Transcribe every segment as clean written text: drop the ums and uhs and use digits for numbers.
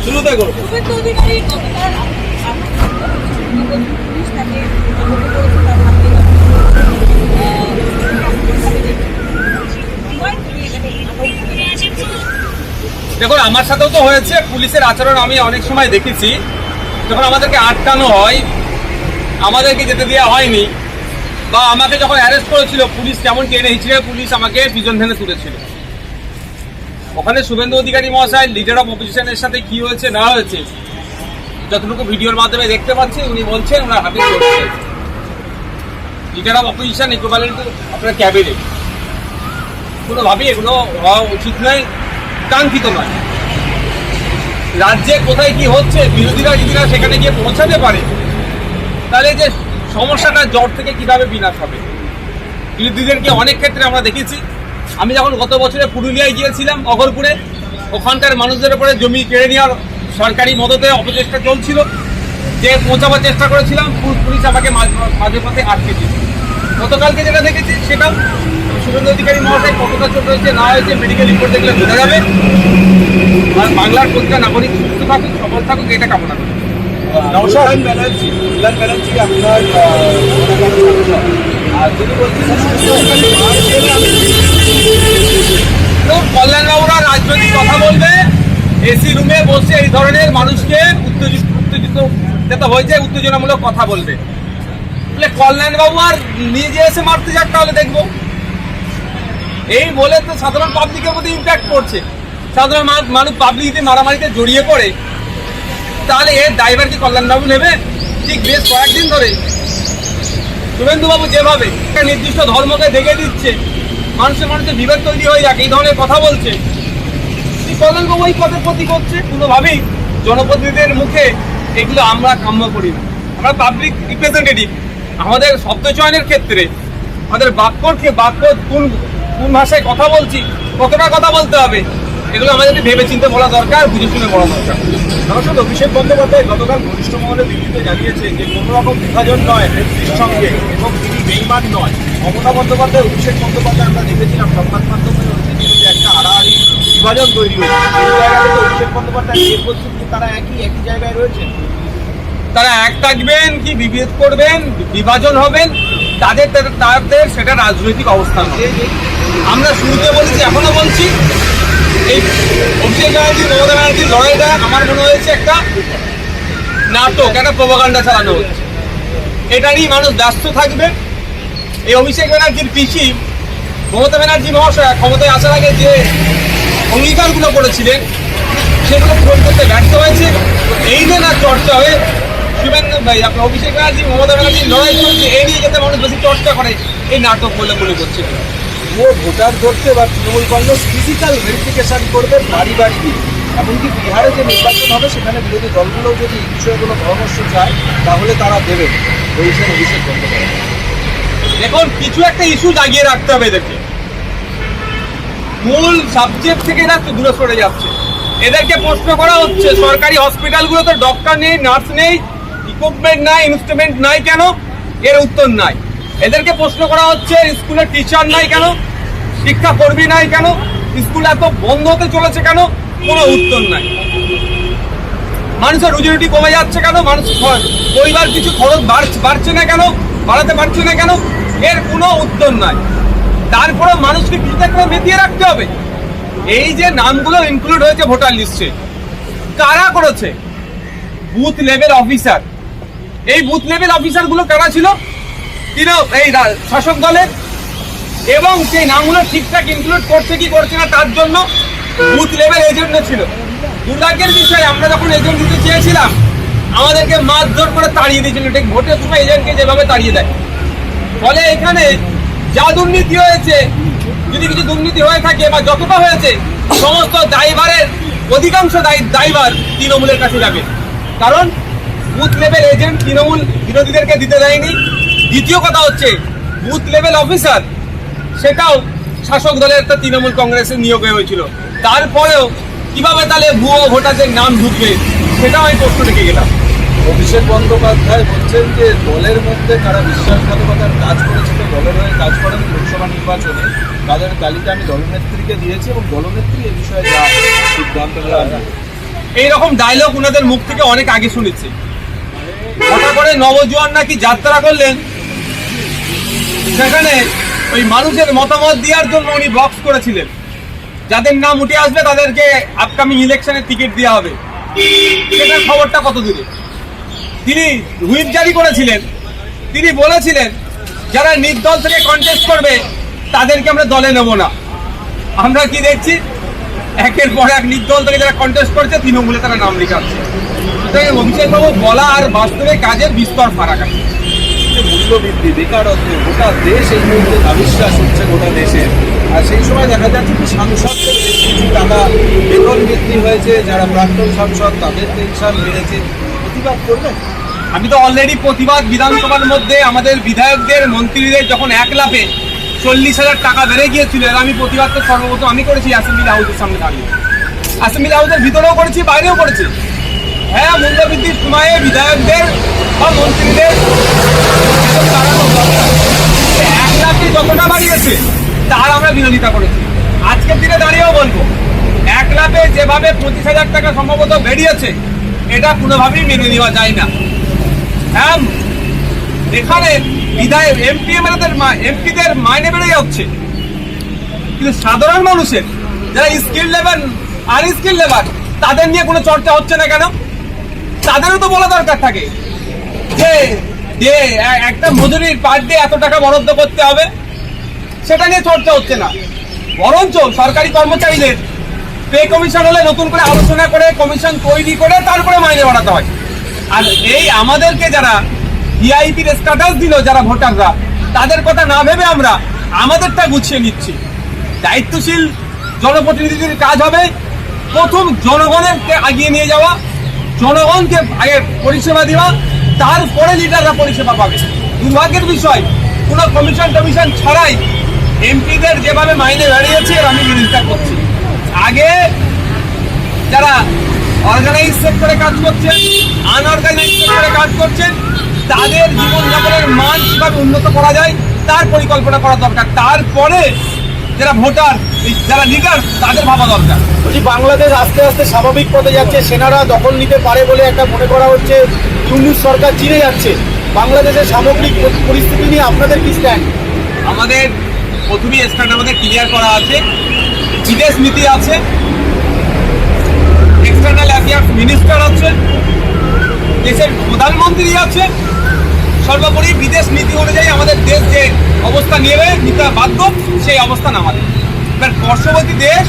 শুরুতে করবো। দেখুন, আমার সাথেও তো হয়েছে। পুলিশের আচরণ আমি অনেক সময় দেখেছি। যখন আমাদেরকে আটকানো হয়, আমাদেরকে যেতে দেওয়া হয়নি, বা আমাকে যখন অ্যারেস্ট করেছিল পুলিশ কেমন টেনে হিঁচড়ে পুলিশ আমাকে পিছন ভেঙে তুলেছিল। ওখানে শুভেন্দু অধিকারী মহাশয় লিডার অফ অপোজিশনের সাথে কি হয়েছে না হয়েছে যতটুকু ভিডিওর মাধ্যমে দেখতে পাচ্ছি, উনি বলছেন ওনার হাতে লিডার অফ অপোজিশন ইকুইভ্যালেন্ট আপনার ক্যাবিনেট। কোনোভাবেই এগুলো হওয়া উচিত নয়, কাঙ্ক্ষিত নয়। রাজ্যে কোথায় কি হচ্ছে বিরোধীরা যদি না সেখানে গিয়ে পৌঁছাতে পারে, তাহলে যে সমস্যাটা জট থেকে কিভাবে বিনাশ হবে। বিরোধীদেরকে অনেক ক্ষেত্রে আমরা দেখেছি। আমি যখন গত বছরে পুরুলিয়ায় গিয়েছিলাম, অগরপুরে, ওখানকার মানুষদের উপরে জমি কেড়ে নেওয়ার সরকারি মদতে অপচেষ্টা চলছিল, যে পৌঁছাবার চেষ্টা করেছিলাম, পুলিশ আমাকে মাঝে পথে আটকে দিল। গতকালকে যেটা দেখেছি সেটাও শুভেন্দু অধিকারী মহাশয় কতটা চোট হয়েছে না হয়েছে মেডিকেল রিপোর্ট দেখলে বোঝা যাবে। আর বাংলার প্রতিটা নাগরিক সুস্থ থাকুক, সবল থাকুক, এটা কামনা করি। কল্যাণ ব্যানার্জি আপনার কল্যাণবাবুরা রাজনৈতিক কথা বলবে, এসি রুমে বসে এই ধরনের মানুষকে উত্তেজিত যাতে হয়েছে উত্তেজনামূলক কথা বলবে। কল্যাণবাবু আর নিজে এসে মারতে যাক, তাহলে দেখবো। এই বলে তো সাধারণ পাবলিকের মধ্যে ইম্প্যাক্ট পড়ছে। সাধারণ মানুষ পাবলিক মারামারিতে জড়িয়ে পড়ে, তাহলে এর ড্রাইভার কি কল্যাণবাবু নেবে? ঠিক বেশ কয়েকদিন ধরে শুভেন্দুবাবু যেভাবে একটা নির্দিষ্ট ধর্মকে দেখে দিচ্ছে, মানুষের বিভেদ তৈরি হয়ে যাক, এই ধরনের কথা বলছে, কল্যাণবাবু এই পথের প্রতি করছে। কোনোভাবেই জনপ্রতিনিধিদের মুখে এগুলো আমরা কাম্য করি না। আমরা পাবলিক রিপ্রেজেন্টেটিভ। আমাদের শব্দ চয়নের ক্ষেত্রে আমাদের বাক্য কোন ভাষায় কথা বলছি, কতটা কথা বলতে হবে, এগুলো আমাদেরকে ভেবে চিন্তে বলা দরকার, বুঝে শুনে বলা দরকার। সাংসদ অভিষেক বন্দ্যোপাধ্যায় গতকাল ঘনিষ্ঠ মহলে দিল্লিতে জানিয়েছে যে কোনো রকম বিভাজন নয় নেত্রীর সঙ্গে, এবং তিনি বেইমান নয়। মমতা বন্দ্যোপাধ্যায় অভিষেক বন্দ্যোপাধ্যায় আমরা দেখেছিলাম সংবাদ মাধ্যমে যে একটা আড়াআড়ি বিভাজন তৈরি হয়েছে। সেই জায়গাতে তো অভিষেক বন্দ্যোপাধ্যায় শেষ পর্যন্ত তারা একই জায়গায় রয়েছেন। তারা এক থাকবেন কি বিভেদ করবেন, বিভাজন হবেন, তাদের সেটা রাজনৈতিক অবস্থান। আমরা শুরুতে বলছি, এখনো বলছি, এই অভিষেক ব্যানার্জি মমতা ব্যানার্জির লড়াইটা আমার মনে হয়েছে একটা নাটক, একটা প্রোপাগান্ডা চালানো হচ্ছে। এটা নিয়ে মানুষ ব্যস্ত থাকবে। এই অভিষেক ব্যানার্জির পিসি মমতা ব্যানার্জি মহাশয় ক্ষমতায় আসার আগে যে অঙ্গীকারগুলো করেছিলেন সেগুলো পূরণ করতে ব্যর্থ হয়েছে। এই যে না চর্চা হয়ে শুভেন্দু ভাই আপনার অভিষেক ব্যানার্জি মমতা ব্যানার্জির লড়াই চলছে, এই নিয়ে যাতে মানুষ বেশি চর্চা করে, এই নাটক বলে মনে করছে। ও ভোটার ধরতে বা তৃণমূল কংগ্রেস ফিজিক্যাল ভেরিফিকেশন করবে বাড়ি বাড়ি দিয়ে। এমনকি বিহারে যে নির্বাচন হবে সেখানে বিরোধী দলগুলো যদি এই বিষয়গুলো পরামর্শ চায় তাহলে তারা দেবে বলছেন অভিষেক বন্দ্যোপাধ্যায়। দেখুন, কিছু একটা ইস্যু জাগিয়ে রাখতে হবে এদেরকে। মূল সাবজেক্ট থেকে এরা দূরে সরে যাচ্ছে। এদেরকে প্রশ্ন করা হচ্ছে সরকারি হসপিটালগুলোতে ডক্টর নেই, নার্স নেই, ইকুইপমেন্ট নাই, ইনস্ট্রুমেন্ট নাই কেন? এর উত্তর নাই। এদেরকে প্রশ্ন করা হচ্ছে স্কুলের টিচার নাই কেন, শিক্ষা কর্মী নাই কেন, স্কুল এত বন্ধ হতে চলেছে কেন? কোনো উত্তর নাই। মানুষের রুজি রুটি কমে যাচ্ছে কেন? মানুষ পরিবার কিছু খরচ বাড়ছে না কেন, বাড়াতে পারছে না কেন? এর কোনো উত্তর নাই। তারপরে মানুষকে কিছুটা করে মেতিয়ে রাখতে হবে। এই যে নামগুলো ইনক্লুড হয়েছে ভোটার লিস্টে, কারা করেছে? Booth level officer. এই বুথ লেভেল অফিসারগুলো কারা ছিল? এই শাসক দলের। এবং সেই নামগুলো ঠিকঠাক ইনক্লুড করছে কি করছে না তার জন্য বুথ লেভেল এজেন্টও ছিল। দুর্ভাগ্যের বিষয়, আমরা যখন এজেন্ট দিতে চেয়েছিলাম আমাদেরকে মারধর করে তাড়িয়ে দিয়েছিল। ঠিক ভোটের সময় এজেন্টকে যেভাবে তাড়িয়ে দেয়। ফলে এখানে যা দুর্নীতি হয়েছে, যদি কিছু দুর্নীতি হয়ে থাকে বা যতটা হয়েছে, সমস্ত দায়ভারের অধিকাংশ দায়ভার তৃণমূলের কাছে যাবে। কারণ বুথ লেভেল এজেন্ট তৃণমূল বিরোধীদেরকে দিতে দেয়নি। দ্বিতীয় কথা হচ্ছে বুথ লেভেল অফিসার, সেটাও শাসক দলের একটা তৃণমূল কংগ্রেসের নিয়োগে হয়েছিল। তারপরেও কিভাবে তাহলে ভুয়ো ভোটারদের নাম ঢুকবে, সেটাও আমি প্রশ্ন রেখে গেলাম। অভিষেক বন্দ্যোপাধ্যায় বলছেন যে দলের মধ্যে তারা বিশ্বাসঘাতকতার কাজ করেছিল, দলের হয়ে কাজ করেন লোকসভা নির্বাচনে, তাদের তালিকা আমি দলনেত্রীকে দিয়েছি এবং দলনেত্রী এ বিষয়ে যা সিদ্ধান্ত নেওয়া এইরকম ডায়লগ ওনাদের মুখ থেকে অনেক আগে শুনেছি। হঠাৎ করে নবজোয়ান নাকি যাত্রা করলেন, সেখানে ওই মানুষের মতামত দেওয়ার জন্য উনি বক্স করেছিলেন, যাদের নাম উঠে আসবে তাদেরকে আপকামিং ইলেকশনে টিকিট দেওয়া হবে। সেটার খবরটা কত দূরে? তিনি হুইপ জারি করেছিলেন, তিনি বলেছিলেন যারা নির্দল থেকে কন্টেস্ট করবে তাদেরকে আমরা দলে নেব না। আমরা কি দেখছি, একের পর এক নির্দল থেকে যারা কন্টেস্ট করছে তৃণমূলে তারা নাম লিখাচ্ছে। অভিষেকবাবু বলা আর বাস্তবে কাজের বিস্তর ফারাক আছে। মূল্যবৃদ্ধি, বেকারত্ব, গোটা দেশ এই মুহূর্তে অবিশ্বাস হচ্ছে গোটা দেশে। আর সেই সময় দেখা যাচ্ছে যে সাংসদদের বেশ কিছু টাকা বেতন বৃদ্ধি হয়েছে, যারা প্রাক্তন সাংসদ তাদের পেনশন বেড়েছে, প্রতিবাদ করবেন? আমি তো অলরেডি প্রতিবাদ বিধানসভার মধ্যে আমাদের বিধায়কদের মন্ত্রীদের যখন 1 লাফে 40,000 টাকা বেড়ে গিয়েছিল, এর আমি প্রতিবাদ তো সর্বপ্রথম আমি করেছি অ্যাসেম্বলি হাউসের সামনে দাঁড়িয়ে। অ্যাসেম্বলি হাউসের ভিতরেও করেছি, বাইরেও করেছি। হ্যাঁ, মূল্যবৃদ্ধির সময়ে বিধায়কদের বা মন্ত্রীদের বাড়ানো দরকার। 1 লাফে যতটা বাড়িয়েছে তার আমরা বিরোধিতা করেছি। আজকের দিনে দাঁড়িয়েও বলবো 1 লাফে যেভাবে 25,000 টাকা সম্ভবত বেরিয়েছে, এটা কোনোভাবেই মেনে নেওয়া যায় না। হ্যাঁ, এখানে বিধায়ক এমপিদের মাইনে বেড়ে যাচ্ছে, কিন্তু সাধারণ মানুষের যারা স্কিল লেবার আনস্কিল লেবার তাদের নিয়ে কোনো চর্চা হচ্ছে না কেন? তাদেরও তো বলা দরকার থাকে যে একটা মজুরির পার ডে এত টাকা বরাদ্দ করতে হবে, সেটা নিয়ে চর্চা হচ্ছে না। বরঞ্চ সরকারি কর্মচারীদের পে কমিশন হলে নতুন করে আলোচনা করে কমিশন তৈরি করে তারপরে মাইনে বাড়াতে হয়। আর এই আমাদেরকে যারা ভিআইপির স্ট্যাটাস দিল, যারা ভোটাররা, তাদের কথা না ভেবে আমরা আমাদেরটা গুছিয়ে নিচ্ছি। দায়িত্বশীল জনপ্রতিনিধিদের কাজ হবে প্রথম জনগণেরকে এগিয়ে নিয়ে যাওয়া, জনগণকে আগে পরিষেবা দেওয়া, তারপরে লিডাররা পরিষেবা পাবে। দুর্ভাগ্যের বিষয়, কোনো কমিশন ছাড়াই এমপিদের যেভাবে মাইনে বাড়িয়েছে আমি বিরোধিতা করছি। আগে যারা অর্গানাইজ সেক্টরে কাজ করছেন, আনঅর্গানাইজ সেক্টরে কাজ করছেন, তাদের জীবনযাপনের মান কিভাবে উন্নত করা যায় তার পরিকল্পনা করা দরকার। তারপরে যারা ভোটার, যারা লিডার, তাদের ভাবা দরকার। বলছি, বাংলাদেশ আস্তে আস্তে স্বাভাবিক পথে যাচ্ছে, সেনারা দখল নিতে পারে বলে একটা মনে করা হচ্ছে, ইউনূস সরকার চিনে যাচ্ছে। বাংলাদেশের সামগ্রিক পরিস্থিতি নিয়ে আপনাদের কি স্ট্যান্ড? আমাদের প্রথমেই স্ট্যান্ড আমাদের ক্লিয়ার করা আছে। বিদেশ নীতি আছে, এক্সটার্নাল অ্যাফেয়ার্স মিনিস্টার আছে, দেশের প্রধানমন্ত্রী আছে। সর্বোপরি বিদেশ নীতি অনুযায়ী আমাদের দেশ যে অবস্থা নিতে বাধ্য, সেই অবস্থান আমাদের। এবার পার্শ্ববর্তী দেশ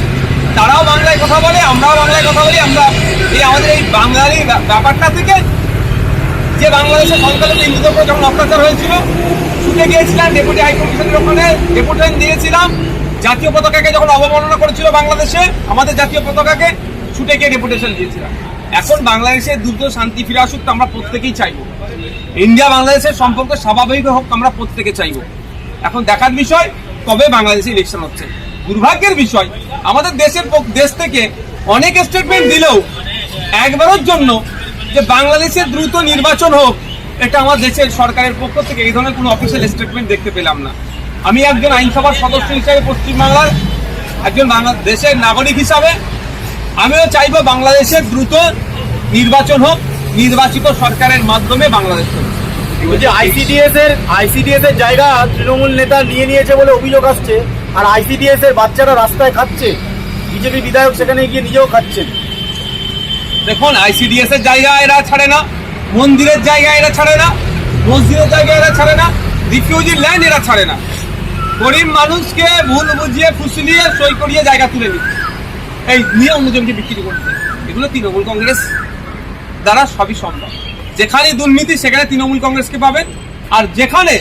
তারাও বাংলায় কথা বলে, আমরাও বাংলায় কথা বলি। আমরা আমাদের এই বাঙালি ব্যাপারটা থেকে, যে বাংলাদেশের সংখ্যালঘু হিন্দুদের উপর যখন অত্যাচার হয়েছিল, ছুটে গিয়েছিলাম ডেপুটি হাইকমিশনের ওখানে, ডেপুটেশন দিয়েছিলাম। জাতীয় পতাকাকে যখন অবমাননা করেছিল বাংলাদেশে, আমাদের জাতীয় পতাকাকে, ছুটে গিয়ে ডেপুটেশন দিয়েছিলাম। এখন বাংলাদেশের দ্রুত শান্তি ফিরে আসুক, আমরা প্রত্যেকেই চাইবো। ইন্ডিয়া বাংলাদেশের সম্পর্ক স্বাভাবিক হোক, আমরা প্রত্যেকে চাইবো। এখন দেখার বিষয় কবে বাংলাদেশে ইলেকশন হচ্ছে। দুর্ভাগ্যের বিষয়, আমাদের দেশ থেকে অনেক স্টেটমেন্ট দিলেও একবারের জন্য যে বাংলাদেশের দ্রুত নির্বাচন হোক, এটা আমার দেশের সরকারের পক্ষ থেকে এই ধরনের কোনো অফিসিয়াল স্টেটমেন্ট দেখতে পেলাম না। আমি একজন আইনসভার সদস্য হিসাবে, পশ্চিমবাংলার একজন দেশের নাগরিক হিসাবে, আমিও চাইবো বাংলাদেশের দ্রুত নির্বাচন হোক, নির্বাচিত সরকারের মাধ্যমে বাংলাদেশ হোক। বলছি, আইসিডিএস এর জায়গা তৃণমূল নেতা নিয়ে নিয়েছে বলে অভিযোগ আসছে, আর আইসিডিএস এর বাচ্চারা রাস্তায় খাচ্ছে, বিজেপি বিধায়ক সেখানে গিয়ে নিজেও খাচ্ছেন। দেখুন, আইসিডিএস এর জায়গা এরা ছাড়ে না, মন্দিরের জায়গা এরা ছাড়ে না, মসজিদের জায়গা এরা ছাড়ে না, রিফিউজি ল্যান্ড এরা ছাড়ে না। গরিব মানুষকে ভুল বুঝিয়ে, ফুসলিয়ে, সই করিয়ে জায়গা তুলে নিচ্ছে, এই নিয়ে অন্যজনকে বিক্রি করছে। এগুলো তৃণমূল কংগ্রেস দ্বারা সবই সম্ভব। যেখানে দুর্নীতি সেখানে তৃণমূল কংগ্রেসকে পাবেন, আর যেখানে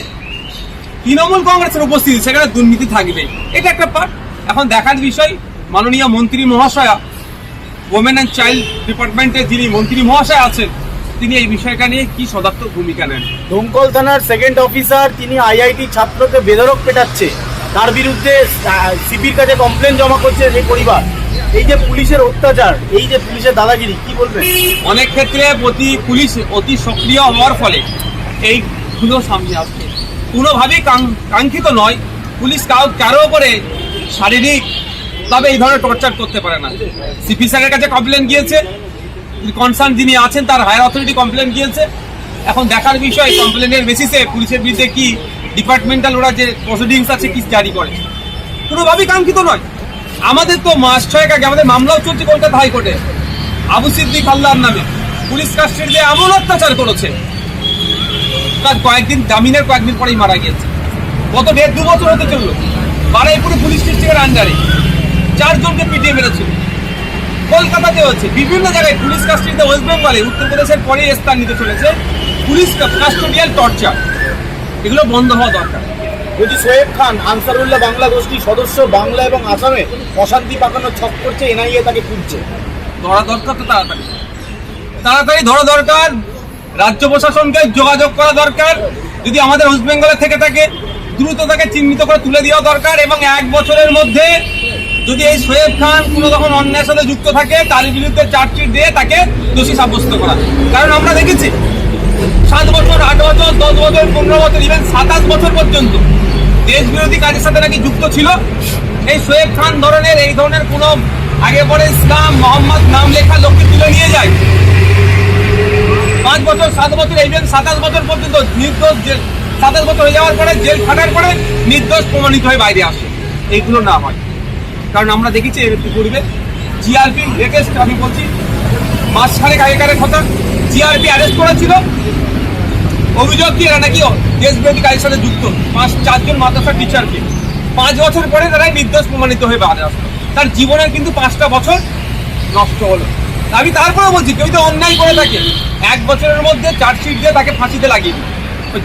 তৃণমূল কংগ্রেসের উপস্থিতি সেখানে দুর্নীতি থাকবে। এটা একটা পার্ট। এখন দেখার বিষয়, মাননীয় মন্ত্রী মহাশয়া, ওমেন অ্যান্ড চাইল্ড ডিপার্টমেন্টের যিনি মন্ত্রী মহাশয় আছেন, তিনি এই বিষয়টা নিয়ে কি সদার্থক ভূমিকা নেন। দমকল থানার সেকেন্ড অফিসার, তিনি আইআইটি ছাত্রকে বেধড়ক পেটাচ্ছে, তার বিরুদ্ধে সিপির কাছে কমপ্লেন জমা করছে এই পরিবার। এই যে পুলিশের অত্যাচার, এই যে পুলিশের দাদাগিরি, কি বলবেন? অনেক ক্ষেত্রে পুলিশ অতি সক্রিয় হওয়ার ফলে এইগুলো সামনে আসছে। কোনোভাবেই কাঙ্ক্ষিত নয়। পুলিশ কারো উপরে শারীরিক তবে এই ধরনের টর্চার করতে পারে না। সিপি স্যারের কাছে কমপ্লেন গিয়েছে, কনসার্ন যিনি আছেন তার হায়ার অথরিটি কমপ্লেন দিয়েছে। এখন দেখার বিষয় কমপ্লেনের বেসিসে পুলিশের বিরুদ্ধে কি ডিপার্টমেন্টাল ওরা যে প্রসিডিংস আছে কি জারি করে, কোনোভাবেই কাঙ্ক্ষিত নয়। আমাদের তো মাস 6 আগে আমাদের মামলাও চলছে কলকাতা হাইকোর্টে, আবু সিদ্দিক আল্লাহর নামে পুলিশ কাস্টডিতে এমন অত্যাচার করেছে, তার জামিনের কয়েকদিন পরেই মারা গিয়েছে। গত 1.5-2 বছর হতে চললো বারুইপুরে পুলিশ ডিস্ট্রিক্টের আন্ডারে 4 জনকে পিটিয়ে মেরেছিল। কলকাতাতে হচ্ছে, বিভিন্ন জায়গায় পুলিশ কাস্টডিতে, ওয়েস্ট বেঙ্গলে, উত্তরপ্রদেশের পরে স্থান নিতে চলেছে পুলিশ কাস্টোডিয়াল টর্চার। এগুলো বন্ধ হওয়া দরকার। বলছি সোয়েব খান আনসারুল্লাহ বাংলা গোষ্ঠীর সদস্য, বাংলা এবং আসামে অশান্তি পাকানোর ছক করছে, এনআইএ তাকে খুঁজছে। ধরা দরকার, তো তাড়াতাড়ি ধরা দরকার। রাজ্য প্রশাসনকে যোগাযোগ করা দরকার, যদি আমাদের ওয়েস্ট বেঙ্গলে থেকে থাকে দ্রুত তাকে চিহ্নিত করে তুলে দেওয়া দরকার, এবং 1 বছরের মধ্যে যদি এই সোয়েব খান কোনো তখন অন্যায়ের সাথে যুক্ত থাকে তার বিরুদ্ধে চার্জশিট দিয়ে তাকে দোষী সাব্যস্ত করা। কারণ আমরা দেখেছি 7 বছর, 8 বছর, 10 বছর, 15 বছর, ইভেন 27 বছর পর্যন্ত দেশ বিরোধী কাজের সাথে নাকি যুক্ত ছিল এই সোয়েব খান ধরনের, এই ধরনের কোনো আগে পরে ইসলাম মোহাম্মদ নাম লেখা লোককে তুলে নিয়ে যায়। 5 বছর, 7 বছর, ইভেন 27 বছর পর্যন্ত নির্দোষ, 27 বছর হয়ে যাওয়ার পরে জেল খাটার পরে নির্দোষ প্রমাণিত হয়ে বাইরে আসে। এইগুলো না হয়, কারণ আমরা দেখেছি এর পূর্বে জিআরপি লেটেস্ট, আমি বলছি মাস 6 আগেকারের কথা, জিআরপি অ্যারেস্ট করেছিল, অভিযোগ কি এরা নাকি দেশ বিরোধী কাজের সাথে যুক্ত 4 জন মাদ্রাসার টিচারকে। 5 বছর পরে তারাই নির্দোষ প্রমাণিত হয়ে বাইরে আসলো। তার জীবনের কিন্তু 5টা বছর নষ্ট হলো। আমি তারপরে বলছি কেউ তো অন্যায় করে থাকে 1 বছরের মধ্যে চার্জশিট দিয়ে তাকে ফাঁসিতে লাগিয়ে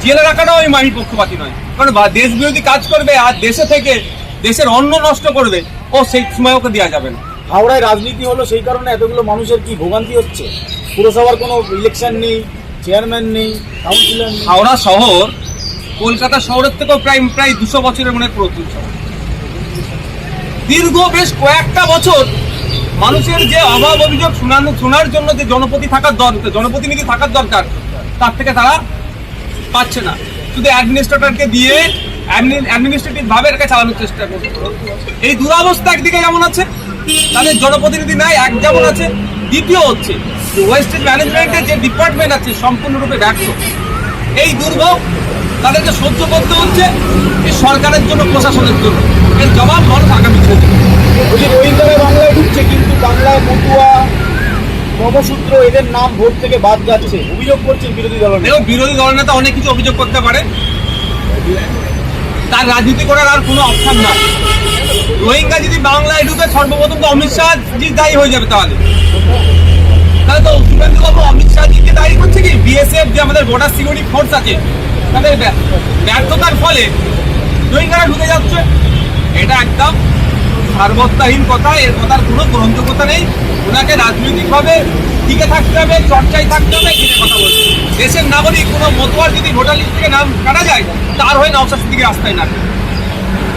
জেলে রাখাটাও আমি পক্ষপাতী নয়। কারণ দেশ বিরোধী কাজ করবে আর দেশে থেকে দেশের অন্ন নষ্ট করবে, ও সেই সময় ওকে দেওয়া যাবে না। হাওড়ায় রাজনীতি হলো, সেই কারণে এতগুলো মানুষের কি ভোগান্তি হচ্ছে? পুরসভার কোনো ইলেকশন নেই, চেয়ারম্যান নেই, কাউন্সিলর নেই। হাওড়া শহর কলকাতা শহরের থেকেও প্রায় 200 বছরের মনে পুরাতন শহর। দীর্ঘ বেশ কয়েকটা বছর মানুষের যে অভাব অভিযোগ শোনার জন্য যে জনপ্রতিনিধি থাকার দরকার, তার থেকে তারা পাচ্ছে না। শুধু অ্যাডমিনিস্ট্রেটরকে দিয়ে অ্যাডমিনিস্ট্রেটিভ ভাবে এটাকে চালানোর চেষ্টা করছে। এই দুরাবস্থা একদিকে যেমন আছে, তাদের জনপ্রতিনিধি নাই এক যেমন আছে, দ্বিতীয় হচ্ছে যে ওয়েস্টেজ ম্যানেজমেন্টের যে ডিপার্টমেন্ট আছে সম্পূর্ণরূপে ব্যর্থ। এই দুর্ভোগ তাদেরকে সহ্য করতে হচ্ছে এই সরকারের জন্য, প্রশাসনের জন্য। এর জবাব মানুষ আগামী দিনে দেবে। বলছি রোহিঙ্গারা বাংলায় ঢুকছে, কিন্তু বাংলায় মতুয়া, নবসূত্র এদের নাম ভোট থেকে বাদ যাচ্ছে, অভিযোগ করছেন বিরোধী দলের। দেখো, বিরোধী দলনেতা অনেক কিছু অভিযোগ করতে পারে, তার রাজনীতি করার আর কোনো অপশন নাই। রোহিঙ্গা যদি বাংলায় ঢুকে সর্বপ্রথম তো অমিত শাহ জি দায়ী হয়ে যাবে। তাহলে তো শুভেন্দুবাবু অমিত শাহ জিকে দায়ী করছে কি বিএসএফ যে আমাদের বর্ডার সিকিউরিটি ফোর্স আছে তাদের ব্যর্থতার ফলে রোহিঙ্গারা ঢুকে যাচ্ছে। এটা একদম সার্বত্যাহীন কথা, এর কথার কোনো গ্রহণযোগ্যতা নেই। ওনাকে রাজনৈতিকভাবে টিকে থাকতে হবে, চর্চায় থাকতে হবে, এটা কথা বলছে। দেশের নাগরিক কোনো মতুয়ার যদি ভোটার লিস্ট থেকে নাম কাটা যায়, তার হয়ে নওশাদ সিদ্দিকীর রাস্তায় না।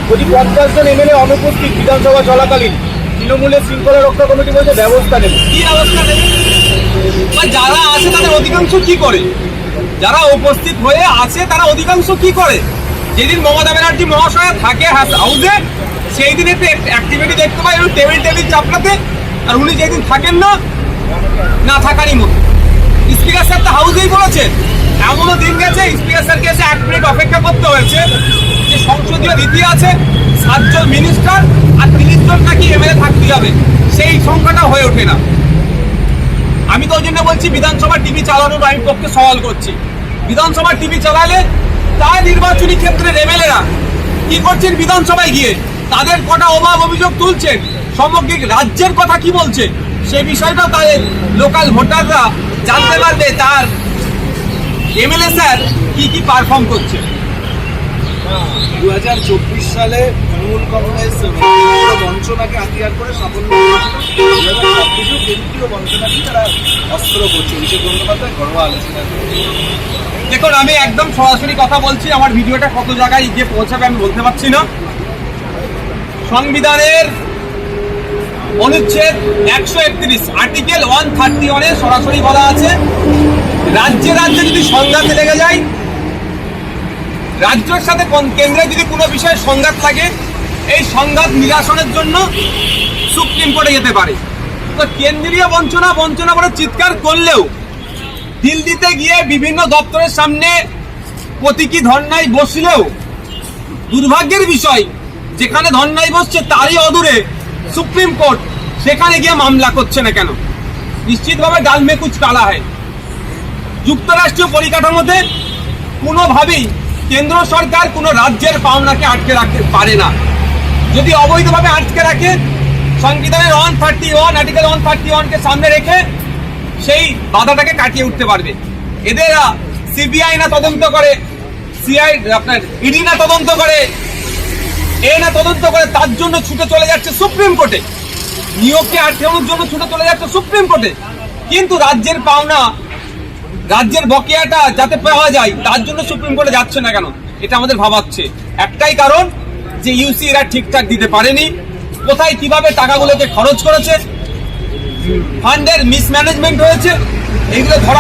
বলছি 50 জন এমএলএ অনুপস্থিত বিধানসভা চলাকালীন, তৃণমূলের শৃঙ্খলা রক্ষা কমিটি বলছে ব্যবস্থা নেবে। কি ব্যবস্থা নেবে? যারা আছে তাদের অধিকাংশ কি করে? যারা উপস্থিত হয়ে আছে তারা অধিকাংশ কি করে? যেদিন মমতা ব্যানার্জি মহাশয় থাকে হাউসে, সেই দিন একটু অ্যাক্টিভিটি দেখতে পাই টেবিল চাপড়াতে, আর উনি যেদিন থাকেন না থাকারই মতো। স্পিকার স্যার তো হাউসেই বলেছেন, এমনও দিন গেছে স্পিকার স্যারকে এসে 1 মিনিট অপেক্ষা করতে হয়েছে যে সংসদীয় রীতি আছে 7 জন মিনিস্টার আর 30 জন নাকি এমএলএ থাকতে হবে, সেই সংখ্যাটা হয়ে ওঠে না। আমি তো ওই জন্য বলছি বিধানসভা টিভি চালানোর আমি পক্ষে সওয়াল করছি। বিধানসভা টিভি চালালে তার নির্বাচনী ক্ষেত্রের এমএলএরা কি করছেন বিধানসভায় গিয়ে তাদের কটা অভাব অভিযোগ তুলছেন, সামগ্রিক রাজ্যের কথা কি বলছে, সেই বিষয়টাও তাদের লোকাল ভোটাররা জানতে পারবে তার এমএলএ স্যার কি পারফর্ম করছে। 2024 সালে তৃণমূল কংগ্রেস বঞ্চনাকে হাতিয়ার করে সাফল্য, 2026 কেন্দ্রীয় বঞ্চনাকে তারা অস্ত্র করছে। অভিষেক বন্দ্যোপাধ্যায় ঘরোয়া আলোচনা। দেখুন, আমি একদম সরাসরি কথা বলছি, আমার ভিডিওটা কত জায়গায় গিয়ে পৌঁছাবে আমি বলতে পারছি না। সংবিধানের অনুচ্ছেদ 131 আর্টিকেল 131 সরাসরি বলা আছে, রাজ্যে যদি সংঘাতে লেগে যায়, রাজ্যের সাথে কেন্দ্রে যদি কোনো বিষয়ে সংঘাত থাকে, এই সংঘাত নিরসনের জন্য সুপ্রিম কোর্টে যেতে পারে। তো তো কেন্দ্রীয় বঞ্চনা বঞ্চনা বলে চিৎকার করলেও দিল্লিতে গিয়ে বিভিন্ন দপ্তরের সামনে প্রতীকী ধর্নায় বসলেও দুর্ভাগ্যের বিষয় যেখানে ধর্নায় বসছে তারই অদূরে সুপ্রিম কোর্ট সেখানে গিয়ে মামলা করছে না কেন? নিশ্চিতভাবে ডাল মে কুছ কালা হয়। যুক্তরাষ্ট্রীয় পরিকাঠামোতে কোনোভাবেই কেন্দ্র সরকার কোনো রাজ্যের পাওনাকে আটকে রাখতে পারে না। যদি অবৈধভাবে আটকে রাখে সংবিধানের 131 আর্টিকেল 131 কে সামনে রেখে সেই বাধাটাকে কাটিয়ে উঠতে পারবে। এদের সিবিআই না তদন্ত করে, আপনার ইডি না তদন্ত করে, না তদন্ত করে, তার জন্য ছুটে চলে যাচ্ছে সুপ্রিম কোর্টে। নিয়োগকে আটকানোর জন্য ছুটে চলে যাচ্ছে সুপ্রিম কোর্টে। কিন্তু রাজ্যের পাওনা, রাজ্যের বকেয়াটা যাতে পাওয়া যায় তার জন্য সুপ্রিম কোর্টে যাচ্ছে না কেন? এটা আমাদের ভাবাচ্ছে। একটাই কারণ যে ইউসি এরা ঠিকঠাক দিতে পারেনি, কোথায় কিভাবে টাকাগুলোকে খরচ করেছে, ফান্ডের মিসম্যানেজমেন্ট হয়েছে, এইগুলো ধরা